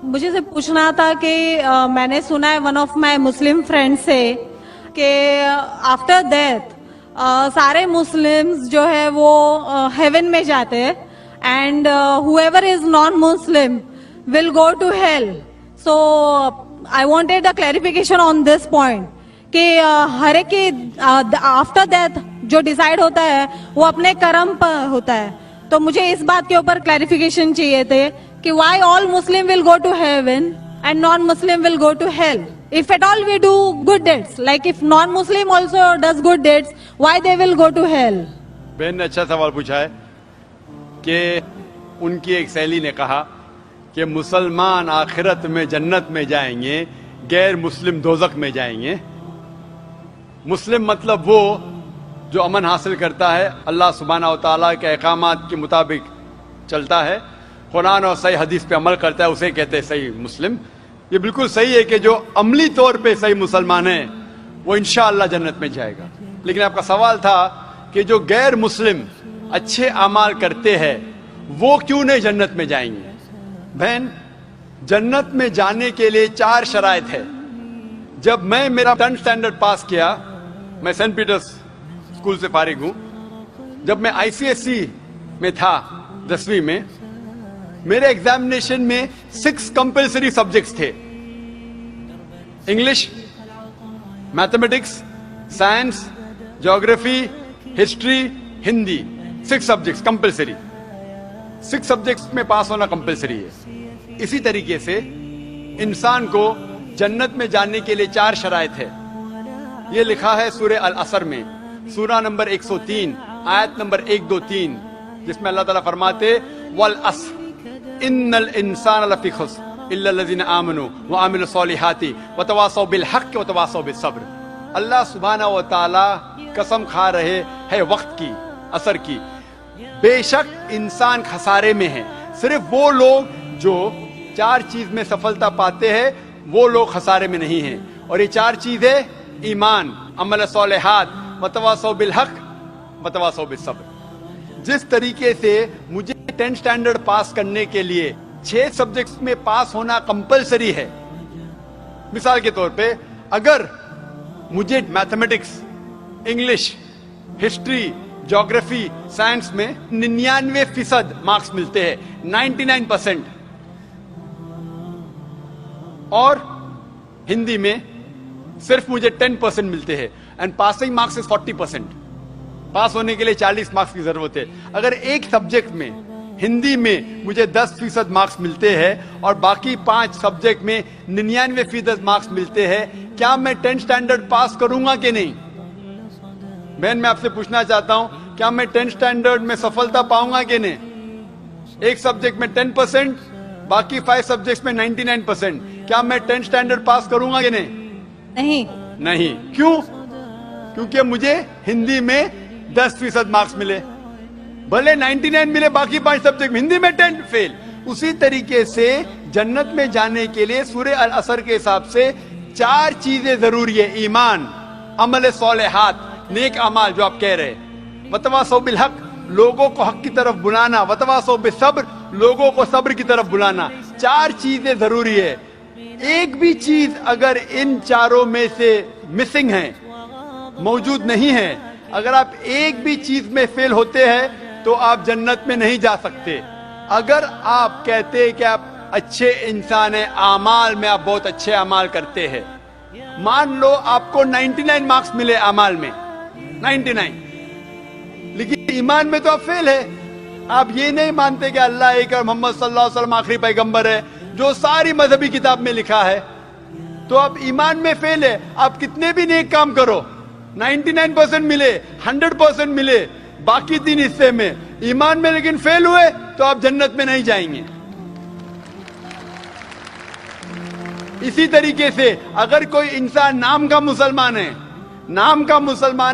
مجھے سے پوچھنا تھا کہ میں نے سنا ہے one of my Muslim friend سے کہ آفٹر ڈیتھ سارے مسلمز جو ہے وہ ہیون میں جاتے ہیں and whoever is non Muslim will go to hell. So I wanted a clarification on this point کہ ہر ایک کی آفٹر ڈیتھ جو ڈیسائیڈ ہوتا ہے وہ اپنے کرم پر ہوتا ہے. تو مجھے اس بات کے اوپر کلیریفیکیشن چاہیے تھے کہ why all Muslim will go to heaven and non Muslim will go to hell. If at all we do good deeds, like if non-Muslim also does good deeds, why they will go to hell? بہن نے اچھا سوال پوچھا ہے کہ ان کی ایک سہیلی نے کہا کہ مسلمان آخرت میں جنت میں جائیں گے، غیر مسلم دوزخ میں جائیں گے. مسلم مطلب وہ جو امن حاصل کرتا ہے، اللہ سبحانہ و تعالیٰ کے احکامات کے مطابق چلتا ہے، قرآن اور صحیح حدیث پہ عمل کرتا ہے، اسے کہتے ہیں صحیح مسلم. یہ بالکل صحیح ہے کہ جو عملی طور پہ صحیح مسلمان ہے وہ انشاءاللہ جنت میں جائے گا. لیکن آپ کا سوال تھا کہ جو غیر مسلم اچھے اعمال کرتے ہیں وہ کیوں نہیں جنت میں جائیں گے؟ بہن، جنت میں جانے کے لیے 4 شرائط ہے. جب میں میرا 10th اسٹینڈرڈ پاس کیا، میں سینٹ پیٹرز اسکول سے فارغ ہوں. جب میں ICSE میں تھا 10ویں میں، میرے ایگزامینیشن میں 6 کمپلسری سبجیکٹس تھے: English, mathematics, science, geography, history, Hindi. 6 subjects compulsory. 6 subjects میں پاس ہونا کمپلسری ہے. اسی طریقے سے انسان کو جنت میں جانے کے لیے 4 شرائط ہے. یہ لکھا ہے سورہ العصر میں، سورہ نمبر 103 آیت نمبر 1 2 3، جس میں اللہ تعالیٰ فرماتے والعصر ان الانسان لفی خسر الا الذین آمنوا وعملوا الصالحات وتواصوا بالحق وتواصوا بالصبر. اللہ سبحانہ و تعالیٰ قسم کھا رہے ہے وقت کی، عصر کی. بے شک انسان خسارے میں ہے. صرف وہ لوگ جو 4 چیز میں سفلتا پاتے ہیں وہ لوگ خسارے میں نہیں ہیں. اور یہ 4 چیزیں ایمان، عمل صالحات، وتواصوا بالحق، وتواصوا بالصبر. جس طریقے سے مجھے 10th اسٹینڈرڈ پاس کرنے کے لیے 6 سبجیکٹس میں پاس ہونا کمپلسری ہے. مثال کے طور پہ اگر مجھے mathematics, English, history, geography, science میں 99% مارکس ملتے ہیں، 99%، اور ہندی میں صرف مجھے 10% ملتے ہیں، اینڈ پاسنگ مارکس از 40%. پاس ہونے کے لیے 40 مارکس کی ضرورت ہے. اگر ایک سبجیکٹ میں، ہندی میں مجھے 10% مارکس ملتے ہیں اور باقی 5 سبجیکٹ میں 99% مارکس ملتے ہیں، کیا میں 10th اسٹینڈرڈ پاس کروں گا کہ نہیں؟ بہن، میں آپ سے پوچھنا چاہتا ہوں، کیا میں 10th اسٹینڈرڈ میں سفلتا پاؤں گا کہ نہیں؟ ایک سبجیکٹ میں 10%، باقی 5 سبجیکٹس میں 99%، کیا میں 10th اسٹینڈرڈ پاس کروں گا کہ نہیں؟ نہیں. کیوں؟ کیونکہ مجھے ہندی میں 10% مارکس ملے، بھلے 99 ملے، باقی 5 سبجیکٹ ہندی میں 10 فیل. اسی طریقے سے جنت میں جانے کے لیے سورہ العصر کے حساب سے 4 چیزیں ضروری ہے: ایمان، عمل صالحات، نیک اعمال جو آپ کہہ رہے، وتواصوا بالحق، لوگوں کو حق کی طرف بلانا، وتواصوا بالصبر، لوگوں کو صبر کی طرف بلانا. 4 چیزیں ضروری ہے. ایک بھی چیز اگر ان 4 میں سے مسنگ ہے، موجود نہیں ہے، اگر آپ ایک بھی چیز میں فیل ہوتے ہیں تو آپ جنت میں نہیں جا سکتے. اگر آپ کہتے کہ آپ اچھے انسان ہیں، اعمال میں آپ بہت اچھے اعمال کرتے ہیں، مان لو آپ کو 99 مارکس ملے اعمال میں، 99، لیکن ایمان میں تو آپ فیل ہے. آپ یہ نہیں مانتے کہ اللہ ایک اور محمد صلی اللہ علیہ وسلم آخری پیغمبر ہے، جو ساری مذہبی کتاب میں لکھا ہے، تو آپ ایمان میں فیل ہے. آپ کتنے بھی نیک کام کرو، 99% ملے، 100% ملے، باقی 3 حصے میں ایمان میں لیکن فیل ہوئے، تو آپ جنت میں نہیں جائیں گے. اسی طریقے سے اگر کوئی انسان نام کا مسلمان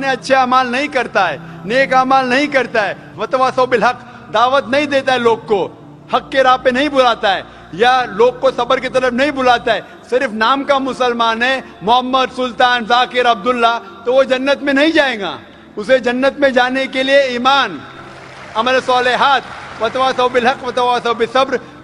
ہے، اچھے اعمال نہیں کرتا ہے، نیک اعمال نہیں کرتا ہے، وتواصوا بالحق، دعوت نہیں دیتا ہے، لوگ کو حق کے راہ پہ نہیں بلاتا ہے، یا لوگ کو صبر کی طرف نہیں بلاتا ہے، صرف نام کا مسلمان ہے، محمد، سلطان، ذاکر، عبداللہ، تو وہ جنت میں نہیں جائے گا. اسے جنت میں جانے کے لیے ایمان، عمل صالحات، وتواصوا بالحق وتواصوا بالصبر،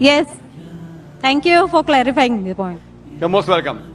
Yes. Thank you for clarifying the point. You're most welcome.